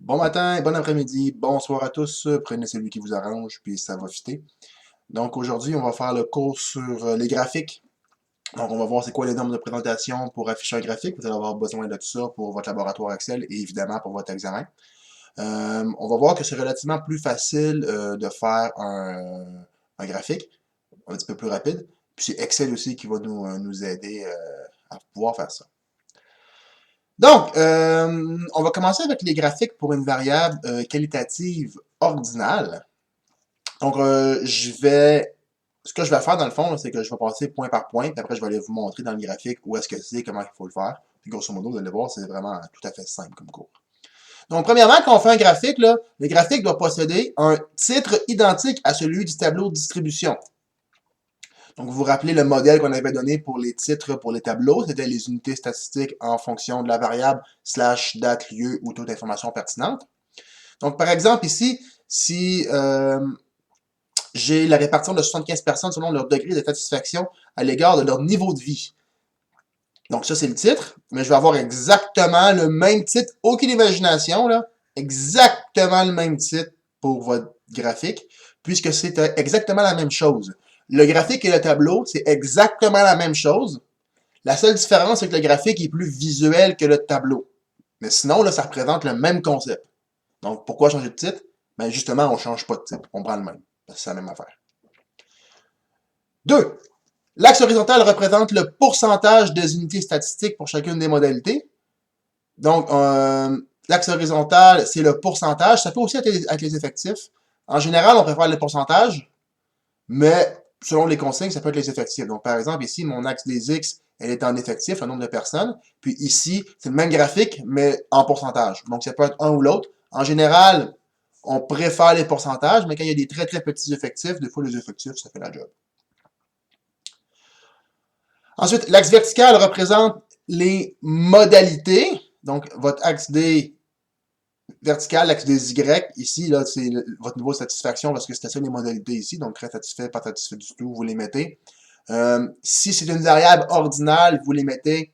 Bon matin, bon après-midi, bonsoir à tous. Prenez celui qui vous arrange, puis ça va fitter. Donc aujourd'hui, on va faire le cours sur les graphiques. Donc on va voir c'est quoi les normes de présentation pour afficher un graphique. Vous allez avoir besoin de tout ça pour votre laboratoire Excel et évidemment pour votre examen. On va voir que c'est relativement plus facile de faire un graphique, un petit peu plus rapide. Puis c'est Excel aussi qui va nous aider à pouvoir faire ça. Donc, on va commencer avec les graphiques pour une variable qualitative ordinale. Donc, ce que je vais faire dans le fond, c'est que je vais passer point par point, puis après je vais aller vous montrer dans le graphique où est-ce que c'est, comment il faut le faire. Puis grosso modo, vous allez voir, c'est vraiment tout à fait simple comme cours. Donc, premièrement, quand on fait un graphique, là, le graphique doit posséder un titre identique à celui du tableau de distribution. Donc, vous vous rappelez le modèle qu'on avait donné pour les titres pour les tableaux, c'était les unités statistiques en fonction de la variable / date, lieu ou taux d'information pertinente. Donc, par exemple, ici, si j'ai la répartition de 75 personnes selon leur degré de satisfaction à l'égard de leur niveau de vie. Donc, ça, c'est le titre, mais je vais avoir exactement le même titre, aucune imagination, là, exactement le même titre pour votre graphique, puisque c'est exactement la même chose. Le graphique et le tableau, c'est exactement la même chose. La seule différence, c'est que le graphique est plus visuel que le tableau. Mais sinon, là, ça représente le même concept. Donc, pourquoi changer de titre? Ben, justement, on ne change pas de titre. On prend le même. C'est la même affaire. 2. L'axe horizontal représente le pourcentage des unités statistiques pour chacune des modalités. Donc, l'axe horizontal, c'est le pourcentage. Ça peut aussi être avec les effectifs. En général, on préfère le pourcentage, mais selon les consignes, ça peut être les effectifs. Donc, par exemple, ici, mon axe des X, elle est en effectif, le nombre de personnes. Puis ici, c'est le même graphique, mais en pourcentage. Donc, ça peut être un ou l'autre. En général, on préfère les pourcentages, mais quand il y a des très, très petits effectifs, des fois, les effectifs, ça fait la job. Ensuite, l'axe vertical représente les modalités. Donc, votre axe D vertical, l'axe des Y, ici, là, c'est votre niveau de satisfaction parce que c'était ça les modalités ici. Donc, très satisfait, pas satisfait du tout, vous les mettez. Si c'est une variable ordinale, vous les mettez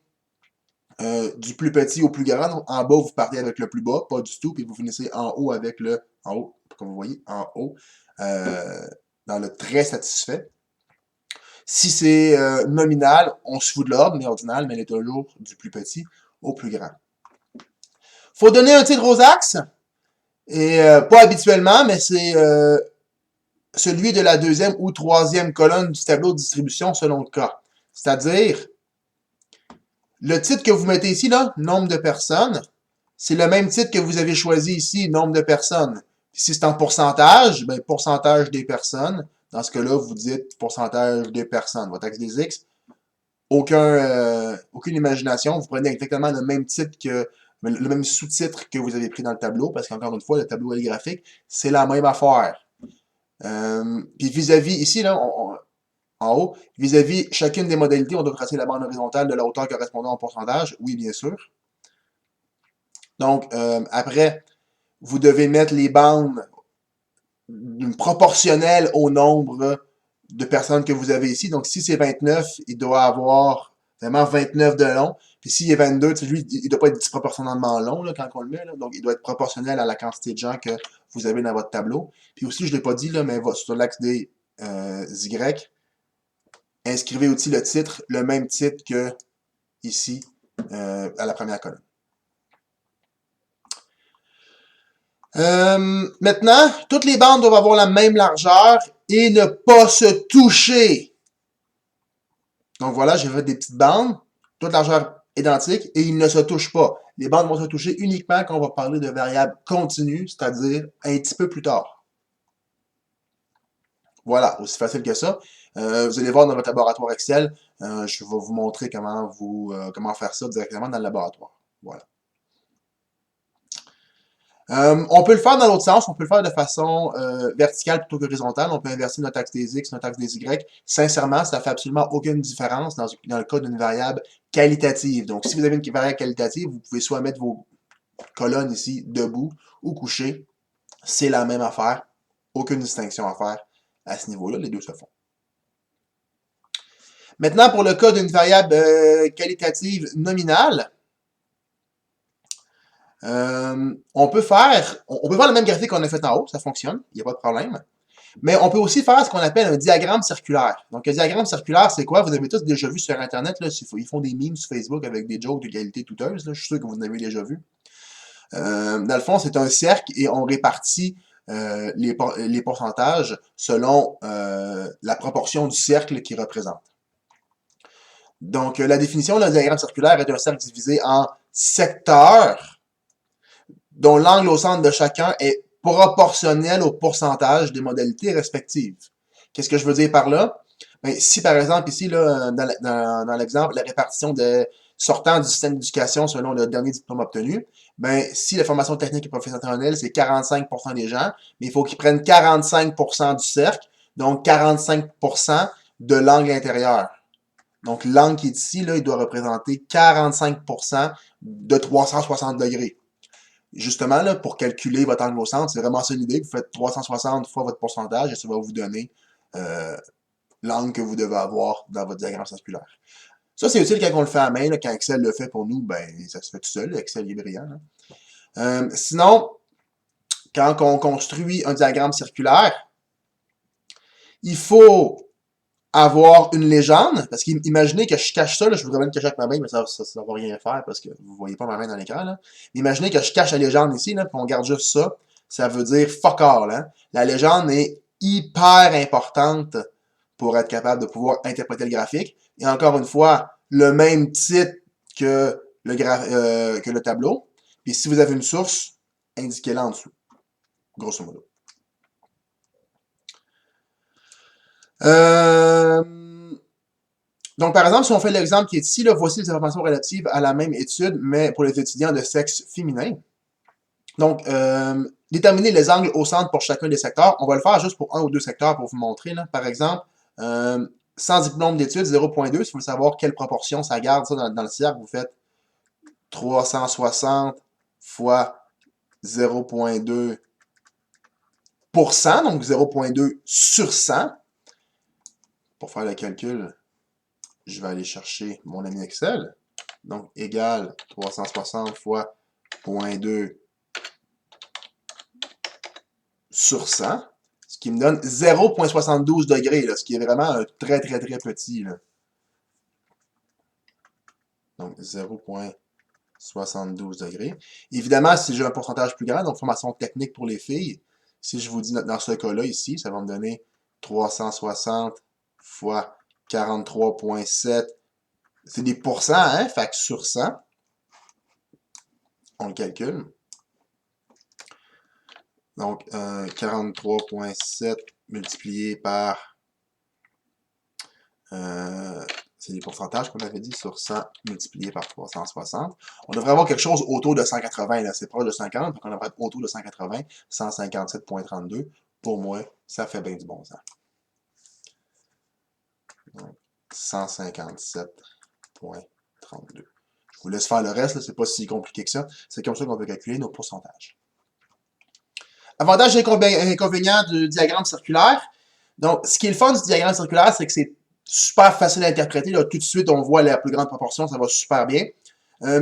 du plus petit au plus grand. Donc, en bas, vous partez avec le plus bas, pas du tout, puis vous finissez en haut avec en haut, comme vous voyez, en haut, dans le très satisfait. Si c'est nominal, on se fout de l'ordre, mais ordinal, mais elle est toujours du plus petit au plus grand. Faut donner un titre aux axes, et pas habituellement, mais c'est celui de la deuxième ou troisième colonne du tableau de distribution selon le cas. C'est-à-dire, le titre que vous mettez ici, là, nombre de personnes, c'est le même titre que vous avez choisi ici, nombre de personnes. Si c'est en pourcentage, ben pourcentage des personnes. Dans ce cas-là, vous dites pourcentage des personnes. Votre axe des X, aucune imagination. Vous prenez exactement le même titre que le même sous-titre que vous avez pris dans le tableau, parce qu'encore une fois, le tableau et le graphique, c'est la même affaire. Puis vis-à-vis, ici, là, en haut, vis-à-vis chacune des modalités, on doit tracer la bande horizontale de la hauteur correspondant au pourcentage. Oui, bien sûr. Donc, après, vous devez mettre les bandes proportionnelles au nombre de personnes que vous avez ici. Donc, si c'est 29, il doit avoir vraiment 29 de long. Puis s'il est 22, lui, il ne doit pas être disproportionnellement long là, quand on le met. Là. Donc, il doit être proportionnel à la quantité de gens que vous avez dans votre tableau. Puis aussi, je ne l'ai pas dit, là, mais sur l'axe des Y, inscrivez aussi le titre, le même titre que ici, à la première colonne. Maintenant, toutes les bandes doivent avoir la même largeur et ne pas se toucher. Donc voilà, j'ai fait des petites bandes, toute largeur identique, et ils ne se touchent pas. Les bandes vont se toucher uniquement quand on va parler de variables continues, c'est-à-dire un petit peu plus tard. Voilà, aussi facile que ça. Vous allez voir dans votre laboratoire Excel, je vais vous montrer comment faire ça directement dans le laboratoire. Voilà. On peut le faire dans l'autre sens, on peut le faire de façon verticale plutôt qu'horizontale. On peut inverser notre axe des X, notre axe des Y. Sincèrement, ça ne fait absolument aucune différence dans le cas d'une variable qualitative. Donc, si vous avez une variable qualitative, vous pouvez soit mettre vos colonnes ici debout ou couchées. C'est la même affaire. Aucune distinction à faire à ce niveau-là. Les deux se font. Maintenant, pour le cas d'une variable qualitative nominale, On peut faire le même graphique qu'on a fait en haut, ça fonctionne, il n'y a pas de problème. Mais on peut aussi faire ce qu'on appelle un diagramme circulaire. Donc, un diagramme circulaire, c'est quoi? Vous avez tous déjà vu sur Internet, là, ils font des memes sur Facebook avec des jokes de qualité douteuse, là, je suis sûr que vous en avez déjà vu. Dans le fond, c'est un cercle et on répartit les pourcentages selon la proportion du cercle qu'il représente. Donc, la définition d'un diagramme circulaire est un cercle divisé en secteurs dont l'angle au centre de chacun est proportionnel au pourcentage des modalités respectives. Qu'est-ce que je veux dire par là? Ben, si par exemple ici, là, dans l'exemple, la répartition des sortants du système d'éducation selon le dernier diplôme obtenu, ben, si la formation technique et professionnelle, c'est 45% des gens, mais il faut qu'ils prennent 45% du cercle, donc 45% de l'angle intérieur. Donc, l'angle qui est ici, là, il doit représenter 45% de 360 degrés. Justement, là, pour calculer votre angle au centre, c'est vraiment ça l'idée. Vous faites 360 fois votre pourcentage et ça va vous donner l'angle que vous devez avoir dans votre diagramme circulaire. Ça, c'est utile quand on le fait à main. Là, quand Excel le fait pour nous, ben, ça se fait tout seul. Excel est brillant. Sinon, quand on construit un diagramme circulaire, il faut avoir une légende, parce qu'imaginez que je cache ça, là, je voudrais même le cacher avec ma main, mais ça va rien faire parce que vous voyez pas ma main dans l'écran, là. Imaginez que je cache la légende ici, là, puis on garde juste ça, ça veut dire fuck all, hein. La légende est hyper importante pour être capable de pouvoir interpréter le graphique. Et encore une fois, le même titre que le tableau. Puis si vous avez une source, indiquez-la en dessous, grosso modo. Donc, par exemple, si on fait l'exemple qui est ici, là, voici les informations relatives à la même étude, mais pour les étudiants de sexe féminin. Donc, déterminer les angles au centre pour chacun des secteurs. On va le faire juste pour un ou deux secteurs pour vous montrer. Là. Par exemple, sans diplôme d'études, 0.2, si vous voulez savoir quelle proportion ça garde ça dans le cercle, vous faites 360 fois 0.2%, donc 0.2 sur 100. Pour faire le calcul, je vais aller chercher mon ami Excel. Donc, égal 360 fois 0.2 sur 100, ce qui me donne 0.72 degrés, là, ce qui est vraiment un très, très, très petit. Là. Donc, 0.72 degrés. Évidemment, si j'ai un pourcentage plus grand, donc formation technique pour les filles, si je vous dis dans ce cas-là, ici, ça va me donner 360 fois 43.7. C'est des pourcents, hein? Fait que sur 100, on le calcule. Donc, 43.7 multiplié par... c'est les pourcentages qu'on avait dit sur 100 multiplié par 360. On devrait avoir quelque chose autour de 180. C'est proche de 50, donc on devrait être autour de 180. 157.32. Pour moi, ça fait bien du bon sens. 157.32. Je vous laisse faire le reste, c'est pas si compliqué que ça. C'est comme ça qu'on peut calculer nos pourcentages. Avantages et inconvénients du diagramme circulaire. Donc, ce qui est le fun du diagramme circulaire, c'est que c'est super facile à interpréter. Là, tout de suite, on voit la plus grande proportion, ça va super bien.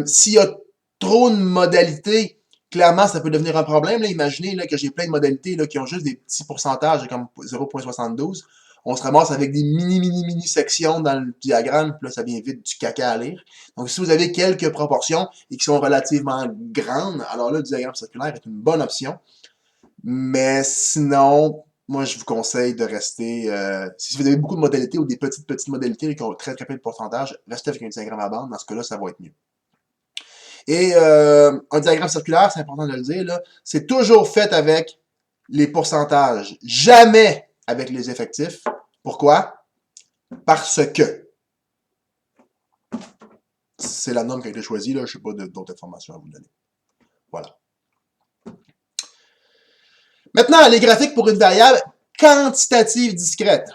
S'il y a trop de modalités, clairement, ça peut devenir un problème. Là. Imaginez là, que j'ai plein de modalités là, qui ont juste des petits pourcentages, comme 0.72. On se ramasse avec des mini sections dans le diagramme, puis là, ça devient vite du caca à lire. Donc, si vous avez quelques proportions et qui sont relativement grandes, alors là, le diagramme circulaire est une bonne option. Mais sinon, moi, je vous conseille de rester... si vous avez beaucoup de modalités ou des petites modalités qui ont très peu de pourcentage, restez avec un diagramme à bande. Dans ce cas-là, ça va être mieux. Et un diagramme circulaire, c'est important de le dire, c'est toujours fait avec les pourcentages, jamais avec les effectifs. Pourquoi? Parce que c'est la norme qui a été choisie. Là, je n'ai pas d'autres informations à vous donner. Voilà. Maintenant, les graphiques pour une variable quantitative discrète.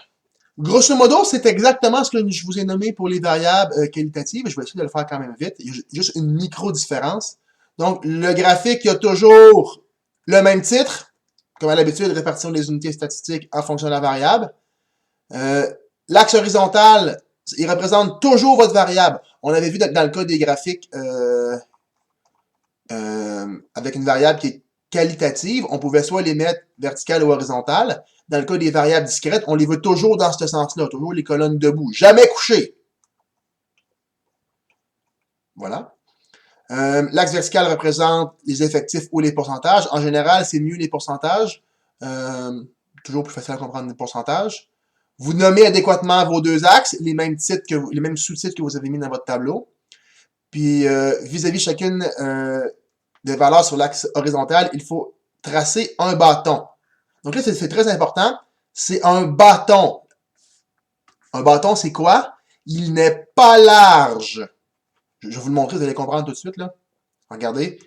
Grosso modo, c'est exactement ce que je vous ai nommé pour les variables qualitatives. Je vais essayer de le faire quand même vite. Il y a juste une micro-différence. Donc, le graphique, il y a toujours le même titre, comme à l'habitude, répartition des unités statistiques en fonction de la variable. L'axe horizontal, il représente toujours votre variable. On avait vu dans le cas des graphiques avec une variable qui est qualitative, on pouvait soit les mettre verticales ou horizontales. Dans le cas des variables discrètes, on les veut toujours dans ce sens-là, toujours les colonnes debout, jamais couchées. Voilà. L'axe vertical représente les effectifs ou les pourcentages. En général, c'est mieux les pourcentages. Toujours plus facile à comprendre les pourcentages. Vous nommez adéquatement vos deux axes, les mêmes sous-titres que vous avez mis dans votre tableau. Puis, vis-à-vis chacune des valeurs sur l'axe horizontal, il faut tracer un bâton. Donc là, c'est très important. C'est un bâton. Un bâton, c'est quoi? Il n'est pas large. Je vais vous le montrer, vous allez comprendre tout de suite, là. Regardez.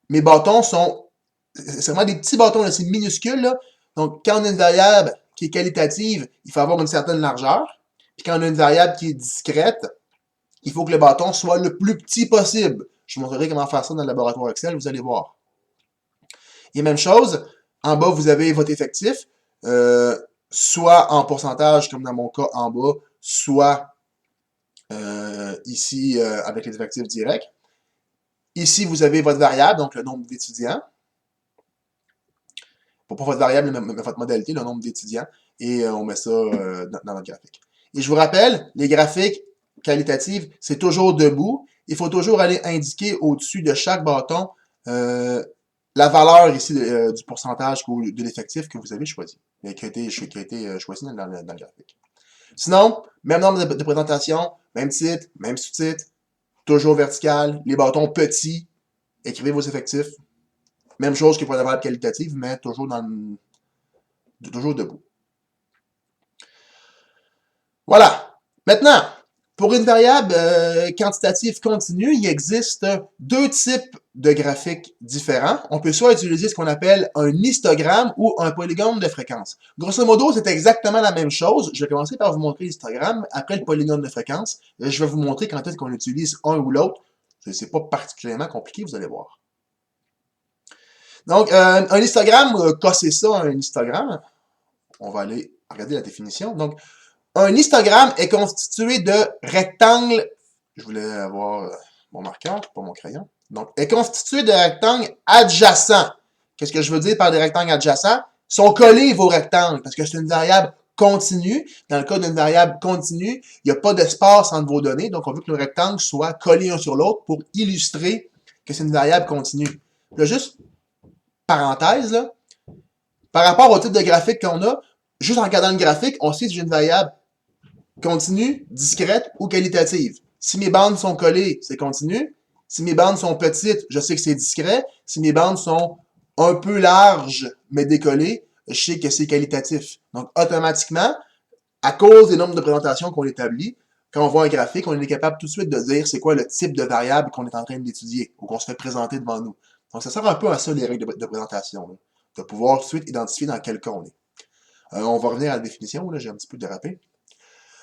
Mes bâtons sont... C'est vraiment des petits bâtons, c'est minuscule, là. Donc, quand on a une variable qui est qualitative, il faut avoir une certaine largeur. Puis quand on a une variable qui est discrète, il faut que le bâton soit le plus petit possible. Je vous montrerai comment faire ça dans le laboratoire Excel, vous allez voir. Et même chose, en bas, vous avez votre effectif, soit en pourcentage, comme dans mon cas en bas, soit ici avec les effectifs directs. Ici, vous avez votre variable, donc le nombre d'étudiants. Pas votre variable, mais votre modalité, le nombre d'étudiants. Et on met ça dans notre graphique. Et je vous rappelle, les graphiques qualitatifs, c'est toujours debout. Il faut toujours aller indiquer au-dessus de chaque bâton la valeur ici du pourcentage de l'effectif que vous avez choisi, qui a été choisi dans le graphique. Sinon, même nombre de présentation, même titre, même sous-titre, toujours vertical, les bâtons petits, écrivez vos effectifs. Même chose que pour la variable qualitative, mais toujours toujours debout. Voilà. Maintenant, pour une variable quantitative continue, il existe deux types de graphiques différents. On peut soit utiliser ce qu'on appelle un histogramme ou un polygone de fréquence. Grosso modo, c'est exactement la même chose. Je vais commencer par vous montrer l'histogramme, après le polygone de fréquence. Je vais vous montrer quand est-ce qu'on utilise un ou l'autre. C'est pas particulièrement compliqué, vous allez voir. Donc, un histogramme, c'est ça, un histogramme. On va aller regarder la définition. Donc, un histogramme est constitué de rectangles. Je voulais avoir mon marqueur, pas mon crayon. Donc, est constitué de rectangles adjacents. Qu'est-ce que je veux dire par des rectangles adjacents? Ils sont collés vos rectangles, parce que c'est une variable continue. Dans le cas d'une variable continue, il n'y a pas d'espace entre vos données. Donc, on veut que le rectangle soit collé un sur l'autre pour illustrer que c'est une variable continue. Là, juste parenthèse, là, par rapport au type de graphique qu'on a, juste en regardant le graphique, on sait si j'ai une variable continue, discrète ou qualitative. Si mes bandes sont collées, c'est continu. Si mes bandes sont petites, je sais que c'est discret. Si mes bandes sont un peu larges, mais décollées, je sais que c'est qualitatif. Donc, automatiquement, à cause des nombres de présentations qu'on établit, quand on voit un graphique, on est capable tout de suite de dire c'est quoi le type de variable qu'on est en train d'étudier ou qu'on se fait présenter devant nous. Donc, ça sert un peu à ça, les règles de présentation, là, de pouvoir tout de suite identifier dans quel cas on est. On va revenir à la définition, là, j'ai un petit peu dérapé.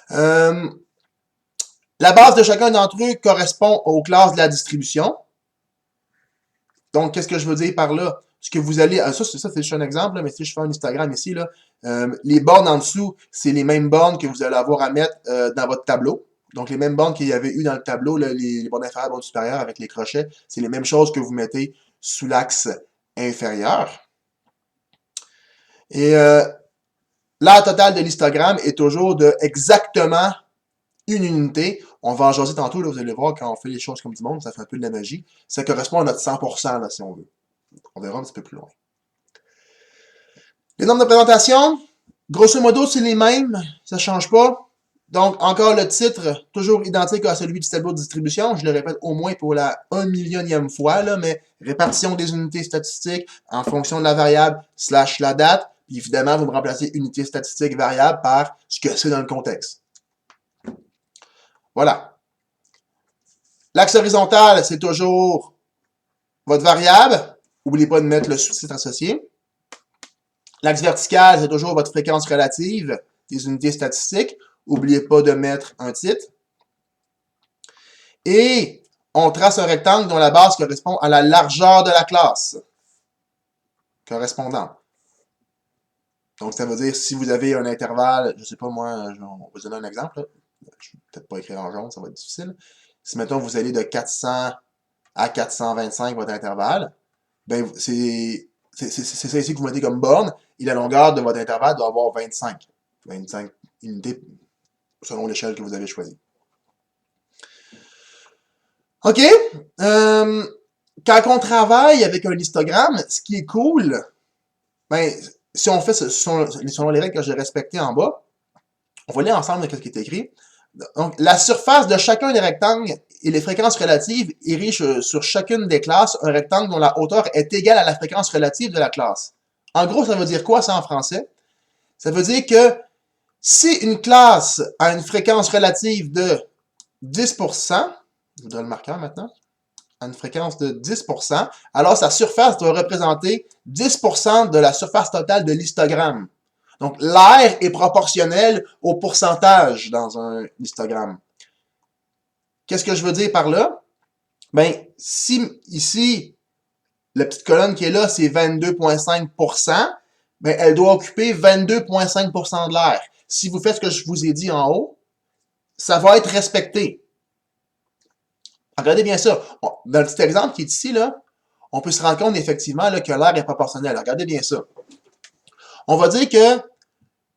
La base de chacun d'entre eux correspond aux classes de la distribution. Donc, qu'est-ce que je veux dire par là? Ce que vous allez... Ça, c'est juste un exemple, là, mais si je fais un histogramme ici, là, les bornes en dessous, c'est les mêmes bornes que vous allez avoir à mettre dans votre tableau. Donc, les mêmes bornes qu'il y avait eu dans le tableau, là, les bornes inférieures, bornes supérieures avec les crochets, c'est les mêmes choses que vous mettez sous l'axe inférieur. Et l'aire totale de l'histogramme est toujours de exactement une unité. On va en jaser tantôt, là, vous allez voir, quand on fait les choses comme du monde, ça fait un peu de la magie. Ça correspond à notre 100%, là, si on veut. On verra un petit peu plus loin. Les normes de présentation, grosso modo, c'est les mêmes, ça ne change pas. Donc, encore le titre, toujours identique à celui du tableau de distribution. Je le répète au moins pour la 1 millionième fois, là, mais répartition des unités statistiques en fonction de la variable / la date. Puis évidemment, vous me remplacez unité statistique variable par ce que c'est dans le contexte. Voilà. L'axe horizontal, c'est toujours votre variable. N'oubliez pas de mettre le sous-titre associé. L'axe vertical, c'est toujours votre fréquence relative des unités statistiques. N'oubliez pas de mettre un titre. Et on trace un rectangle dont la base correspond à la largeur de la classe correspondante. Donc, ça veut dire si vous avez un intervalle, je ne sais pas moi, on va vous donner un exemple. Là. Je ne vais peut-être pas écrire en jaune, ça va être difficile. Si, mettons, vous allez de 400 à 425 votre intervalle, ben c'est ça ici que vous mettez comme borne, et la longueur de votre intervalle doit avoir 25. 25 unités selon l'échelle que vous avez choisie. OK? Quand on travaille avec un histogramme, ce qui est cool, ben, si on fait selon les règles que j'ai respectées en bas, on va lire ensemble ce qui est écrit. Donc, la surface de chacun des rectangles et les fréquences relatives érigent sur chacune des classes un rectangle dont la hauteur est égale à la fréquence relative de la classe. En gros, ça veut dire quoi, ça, en français? Ça veut dire que si une classe a une fréquence relative de 10%, je vous donne le marqueur maintenant, à une fréquence de 10%, alors sa surface doit représenter 10% de la surface totale de l'histogramme. Donc, l'aire est proportionnel au pourcentage dans un histogramme. Qu'est-ce que je veux dire par là? Ben, si ici, la petite colonne qui est là, c'est 22,5%, ben, elle doit occuper 22,5% de l'air. Si vous faites ce que je vous ai dit en haut, ça va être respecté. Regardez bien ça. Dans le petit exemple qui est ici, là, on peut se rendre compte effectivement là, que l'air est proportionnel. Regardez bien ça. On va dire que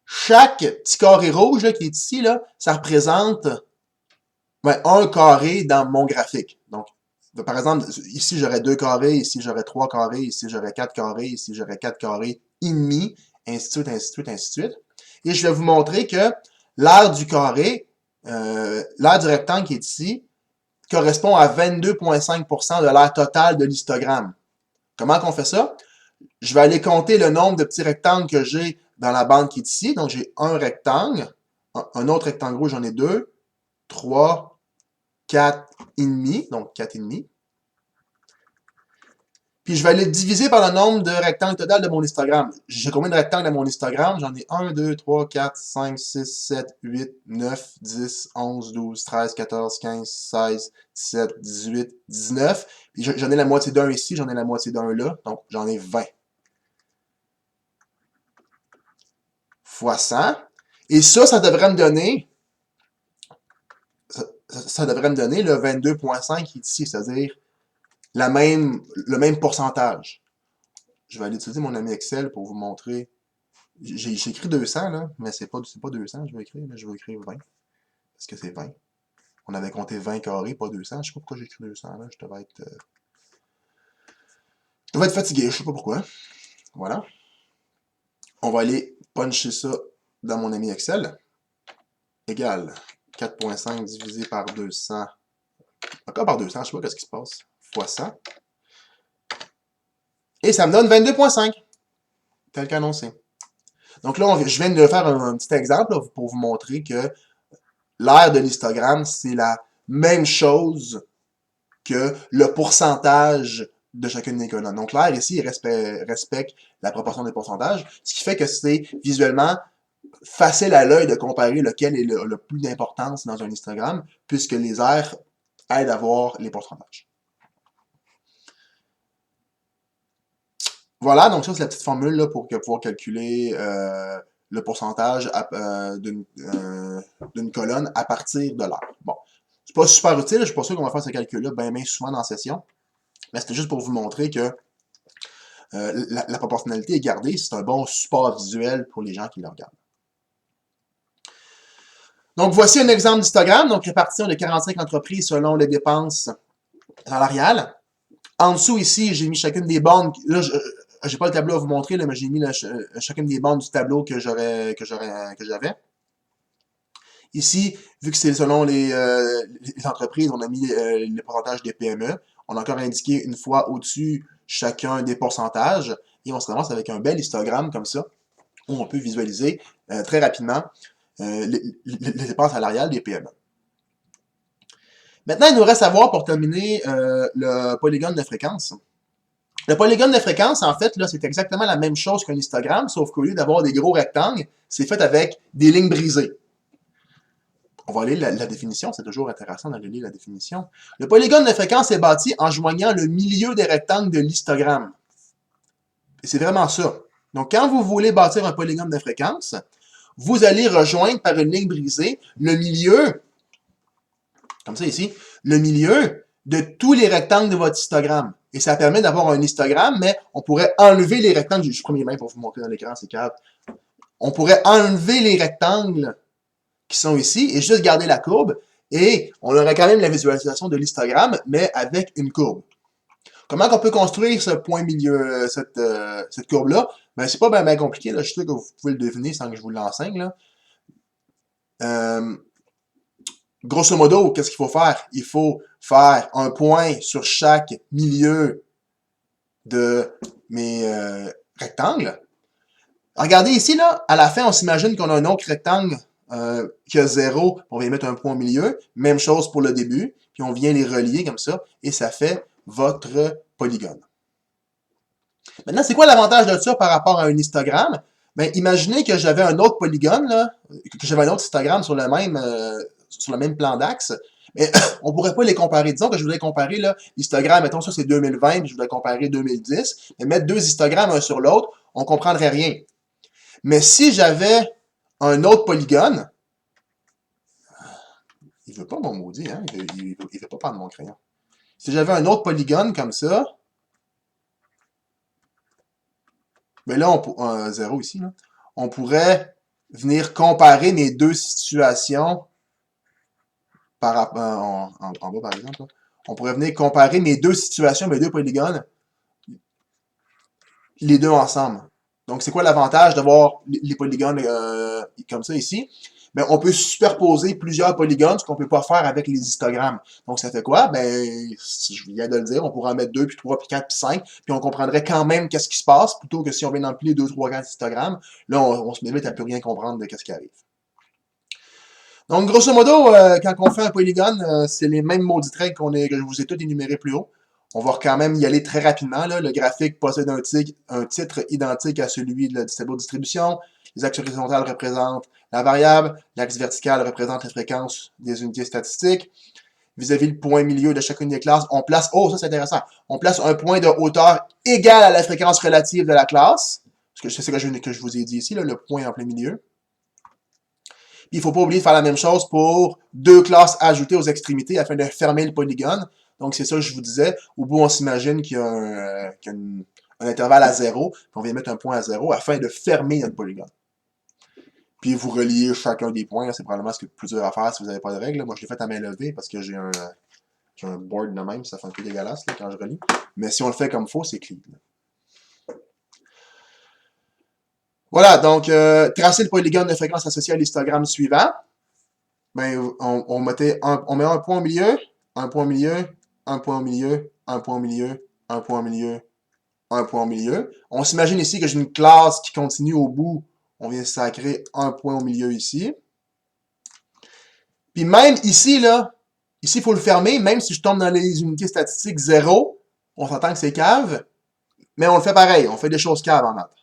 chaque petit carré rouge là, qui est ici, là, ça représente un carré dans mon graphique. Donc, par exemple, ici j'aurais 2 carrés, ici j'aurais 3 carrés, ici j'aurais 4 carrés, ici j'aurais 4 carrés et demi, ainsi de suite, ainsi de suite, ainsi de suite. Et je vais vous montrer que l'aire du carré, l'aire du rectangle qui est ici, correspond à 22,5% de l'aire totale de l'histogramme. Comment qu'on fait ça? Je vais aller compter le nombre de petits rectangles que j'ai dans la bande qui est ici. Donc, j'ai un rectangle, un autre rectangle rouge, j'en ai 2, 3, 4 et demi, donc 4 et demi. Puis, je vais aller diviser par le nombre de rectangles total de mon histogramme. J'ai combien de rectangles dans mon histogramme? J'en ai 1, 2, 3, 4, 5, 6, 7, 8, 9, 10, 11, 12, 13, 14, 15, 16, 17, 18, 19. Puis, j'en ai la moitié d'un ici, j'en ai la moitié d'un là. Donc, j'en ai 20. Fois 100. Et ça devrait me donner... Ça devrait me donner le 22,5 qui est ici, c'est-à-dire le même pourcentage. Je vais aller utiliser mon ami Excel pour vous montrer. J'ai écrit 200, là, mais c'est pas 200 je vais écrire, mais je vais écrire 20. Parce que c'est 20. On avait compté 20 carrés, pas 200. Je sais pas pourquoi j'ai écrit 200, là. Je devais être fatigué, je sais pas pourquoi. Voilà. On va aller puncher ça dans mon ami Excel. Égal 4,5 divisé par 200. Encore par 200, je sais pas qu'est-ce qui se passe. Fois 100. Et ça me donne 22,5. Tel qu'annoncé. Donc là, je viens de faire un petit exemple là, pour vous montrer que l'aire de l'histogramme, c'est la même chose que le pourcentage de chacune des colonnes. Donc l'aire ici, il respecte la proportion des pourcentages, ce qui fait que c'est visuellement facile à l'œil de comparer lequel est le plus d'importance dans un histogramme, puisque les aires aident à voir les pourcentages. Voilà, donc ça c'est la petite formule là, pour pouvoir calculer le pourcentage d'une colonne à partir de l'aire. Bon, c'est pas super utile, je suis pas sûr qu'on va faire ce calcul-là bien souvent dans la session, mais c'était juste pour vous montrer que la proportionnalité est gardée, c'est un bon support visuel pour les gens qui le regardent. Donc voici un exemple d'histogramme, donc répartition de 45 entreprises selon les dépenses salariales. En dessous ici, j'ai mis chacune des bornes, là j'ai pas le tableau à vous montrer, là, mais j'ai mis chacune des bandes du tableau que j'avais. Ici, vu que c'est selon les entreprises, on a mis les pourcentages des PME. On a encore indiqué une fois au-dessus chacun des pourcentages. Et on se ramasse avec un bel histogramme comme ça, où on peut visualiser très rapidement les dépenses salariales des PME. Maintenant, il nous reste à voir pour terminer le polygone de fréquence. Le polygone de fréquence, en fait, là, c'est exactement la même chose qu'un histogramme, sauf qu'au lieu d'avoir des gros rectangles, c'est fait avec des lignes brisées. On va lire la définition, c'est toujours intéressant d'aller lire la définition. Le polygone de fréquence est bâti en joignant le milieu des rectangles de l'histogramme. Et c'est vraiment ça. Donc, quand vous voulez bâtir un polygone de fréquence, vous allez rejoindre par une ligne brisée le milieu, comme ça ici, le milieu de tous les rectangles de votre histogramme. Et ça permet d'avoir un histogramme, mais on pourrait enlever les rectangles. Je prends mes mains pour vous montrer dans l'écran, c'est calme. On pourrait enlever les rectangles qui sont ici et juste garder la courbe. Et on aurait quand même la visualisation de l'histogramme, mais avec une courbe. Comment on peut construire ce point milieu, cette courbe-là? Ben, c'est pas bien compliqué, là. Je suis sûr que vous pouvez le deviner sans que je vous l'enseigne, là. Grosso modo, qu'est-ce qu'il faut faire? Il faut faire un point sur chaque milieu de mes rectangles. Regardez ici, là, à la fin, on s'imagine qu'on a un autre rectangle qui a 0, on vient mettre un point au milieu. Même chose pour le début, puis on vient les relier comme ça, et ça fait votre polygone. Maintenant, c'est quoi l'avantage de ça par rapport à un histogramme? Ben, imaginez que j'avais un autre polygone, là, que j'avais un autre histogramme sur le même plan d'axe, mais on pourrait pas les comparer. Disons que je voudrais comparer l'histogramme, mettons ça c'est 2020, puis je voudrais comparer 2010, mais mettre deux histogrammes un sur l'autre, on comprendrait rien. Mais si j'avais un autre polygone, il veut pas mon maudit, hein? Il veut pas prendre mon crayon. Si j'avais un autre polygone comme ça, mais là, 0 ici, là, on pourrait venir comparer mes deux situations en bas, par exemple. Là. On pourrait venir comparer mes deux situations, mes deux polygones, les deux ensemble. Donc, c'est quoi l'avantage d'avoir les polygones comme ça ici? Ben, on peut superposer plusieurs polygones, ce qu'on peut pas faire avec les histogrammes. Donc, ça fait quoi? Ben, je viens de le dire, on pourrait en mettre 2, puis 3, puis 4, puis 5, puis on comprendrait quand même qu'est-ce qui se passe, plutôt que si on vient d'empiler 2, 3, 4 histogrammes. Là, on se met vite à plus rien comprendre de qu'est-ce qui arrive. Donc, grosso modo, quand on fait un polygone, c'est les mêmes maudits traits que je vous ai tous énumérés plus haut. On va quand même y aller très rapidement. Là. Le graphique possède un titre identique à celui du tableau de distribution. Les axes horizontales représentent la variable. L'axe vertical représente la fréquence des unités statistiques. Vis-à-vis le point milieu de chacune des classes, on place, oh ça c'est intéressant, on place un point de hauteur égal à la fréquence relative de la classe. Parce que c'est ce que je vous ai dit ici, là, le point en plein milieu. Il ne faut pas oublier de faire la même chose pour deux classes ajoutées aux extrémités afin de fermer le polygone. Donc, c'est ça que je vous disais. Au bout, on s'imagine qu'il y a, un intervalle à 0, puis on vient mettre un point à 0 afin de fermer notre polygone. Puis vous reliez chacun des points. C'est probablement ce qui est le plus dur à faire si vous n'avez pas de règles. Moi, je l'ai fait à main levée parce que j'ai un board de même. Ça fait un peu dégueulasse là, quand je relie. Mais si on le fait comme il faut, c'est clean. Voilà, donc, tracer le polygone de fréquence associé à l'histogramme suivant. Ben, on met un point au milieu, un point au milieu, un point au milieu, un point au milieu, un point au milieu, un point au milieu. On s'imagine ici que j'ai une classe qui continue au bout. On vient sacrer un point au milieu ici. Puis même ici, là, ici, il faut le fermer, même si je tombe dans les unités statistiques 0, on s'entend que c'est cave, mais on le fait pareil, on fait des choses caves en maths.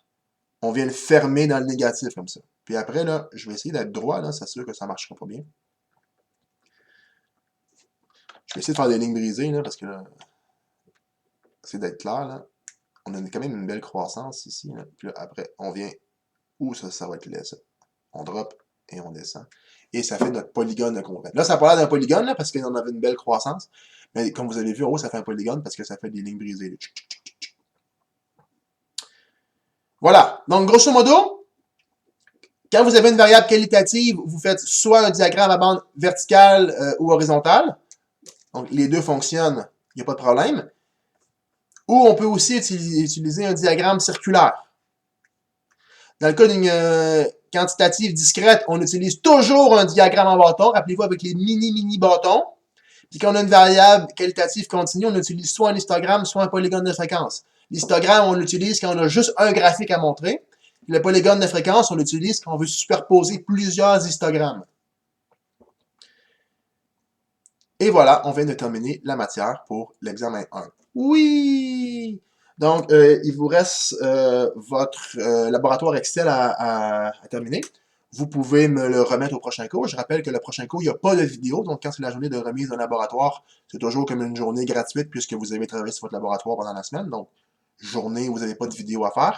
On vient le fermer dans le négatif comme ça. Puis après, là, je vais essayer d'être droit, là, c'est sûr que ça ne marchera pas bien. Je vais essayer de faire des lignes brisées, là, parce que là, c'est d'être clair, là. On a quand même une belle croissance ici, là. Puis là, après, on vient où ça va être laid, ça. On drop et on descend. Et ça fait notre polygone de convent. Là, ça n'a pas l'air d'un polygone, là, parce qu'on avait une belle croissance. Mais comme vous avez vu, en haut, ça fait un polygone parce que ça fait des lignes brisées. Là. Voilà. Donc, grosso modo, quand vous avez une variable qualitative, vous faites soit un diagramme à bande verticale ou horizontale. Donc, les deux fonctionnent, il n'y a pas de problème. Ou on peut aussi utiliser un diagramme circulaire. Dans le cas d'une quantitative discrète, on utilise toujours un diagramme en bâton. Rappelez-vous avec les mini bâtons. Puis quand on a une variable qualitative continue, on utilise soit un histogramme, soit un polygone de fréquence. L'histogramme, on l'utilise quand on a juste un graphique à montrer. Le polygone de fréquence, on l'utilise quand on veut superposer plusieurs histogrammes. Et voilà, on vient de terminer la matière pour l'examen 1. Oui! Donc, il vous reste votre laboratoire Excel à terminer. Vous pouvez me le remettre au prochain cours. Je rappelle que le prochain cours, il n'y a pas de vidéo. Donc, quand c'est la journée de remise d'un laboratoire, c'est toujours comme une journée gratuite puisque vous avez travaillé sur votre laboratoire pendant la semaine. Donc, journée où vous n'avez pas de vidéo à faire.